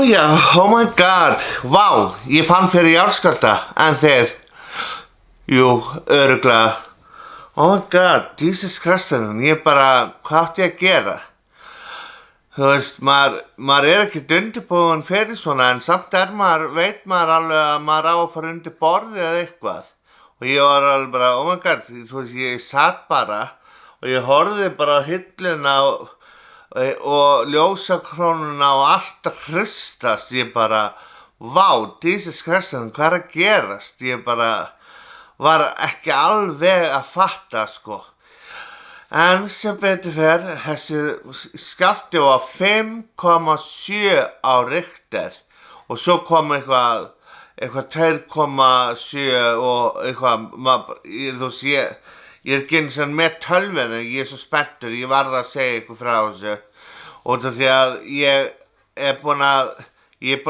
já, oh my god, vá, ég fann fyrir jarðskjálfta, en þið, jú, örugglega, oh my god, Jesus Christus, ég bara, hvað átti ég að gera? Þú veist, maður ekki undirbúinn fyrir svona, en samt veit maður alveg að maður á að fara undir borðið eða eitthvað. Og ég var alveg bara, oh my god, þú veist, ég satt bara og ég horfði bara á hilluna og ljósakrónuna og allt að hristast. Ég bara, vá, Jesus Christus, hvað að gerast? Ég bara var ekki alveg að fatta, sko. En sem betur fer, þessi skjálfti var 5,7 á Richter og svo kom eitthvað 2,7 og eitthvað, þú veist, ég ekki eins og með tölvuna, ég svo spenntur, ég varð að segja ykkur frá þessu. Og því að ég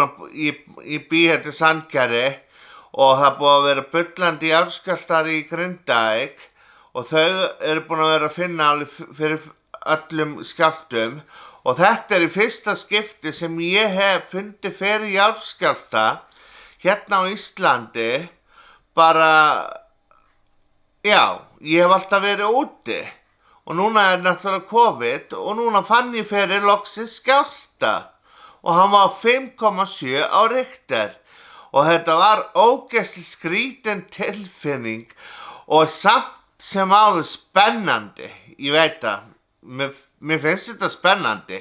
bý hérna í Sandgerði og það búið að vera bullandi jarðskjálftar í Grindavík og þau búin að vera að finna alveg fyrir öllum skjálftum og þetta í fyrsta skipti sem ég hef fundið fyrir jarðskjálfta hérna á Íslandi bara, já, ég hef alltaf verið úti og núna náttúrulega COVID og núna fann ég fyrir loksins skjálfta og hann var 5,7 á Richter og þetta var ógeðslega skrítin tilfinning og samt sem áður spennandi, ég veit það, mér finnst þetta spennandi.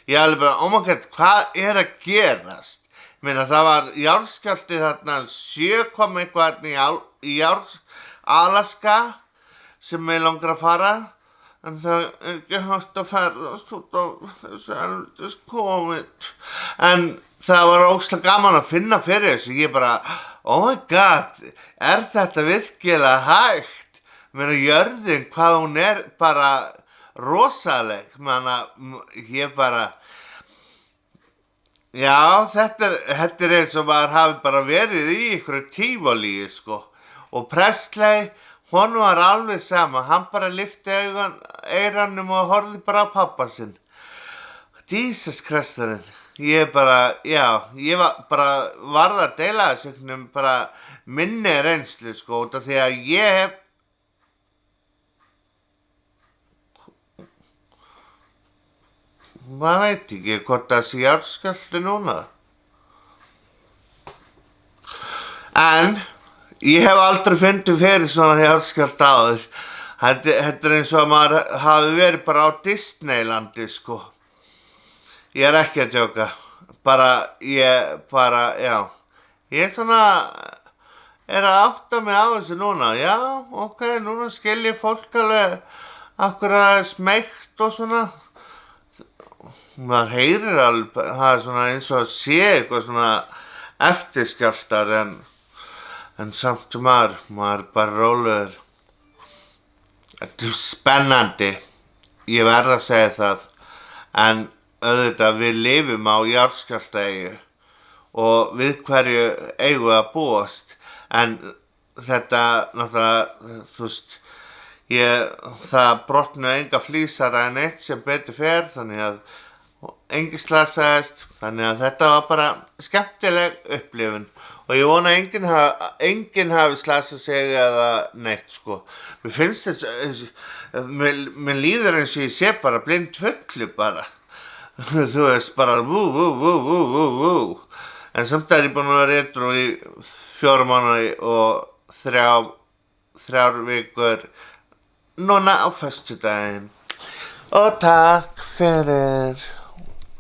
Ég alveg bara, oh my god, hvað að gerast? Ég meina, það var jarðskjálfti þarna 7 eitthvað í Alaska sem mig langar að fara, en það ekki hægt að ferðast út á þessu eldis COVID. En það var ógeðslega gaman að finna fyrir þessu, ég bara, oh my god, þetta virkilega hægt? Ég meina, jörðin, hvað hún bara rosaleg, ég bara, já, þetta eins og maður hafi bara verið í ykkur tívolíi, sko, og Presley, honum var alveg sama, hann bara lyfti eyranum og horfði bara á pabba sinn. Jesus Kristurinn, ég bara, já, ég varð að deila þessu bara minni reynslu, sko, út af því að ég hef, maður veit ekki hvort það sé jarðskjálfti núna. En ég hef aldrei fundið fyrir svona jarðskjálfta áður. Þetta eins og að maður hafi verið bara á Disneylandi, sko. Ég ekki að djóka. Já. Ég svona að átta mig á þessu núna. Já, ok, núna skil ég fólk alveg akkur að smeykt og svona. Maður heyrir alveg, það svona eins og að sé eitthvað svona eftirskjálftar en samt maður bara rólegur. Þetta spennandi, ég verð að segja það, en auðvitað við lifum á jarðskjálftaeyju og við hverju eigum að búast, en þetta náttúrulega, þú veist, það brotnu enga flísara en eitt sem betur fer, þannig að enginn slasaðist, þannig að þetta var bara skemmtileg upplifun og ég vona að enginn hafi slasað sig eða neitt, sko. Mér finnst þessu, mér líður eins og ég sé bara blind fullu bara, þú veist, bara vú, en samt ég búin að vera edrú í 4 mánuði og 3 vikur núna á föstudaginn og takk fyrir.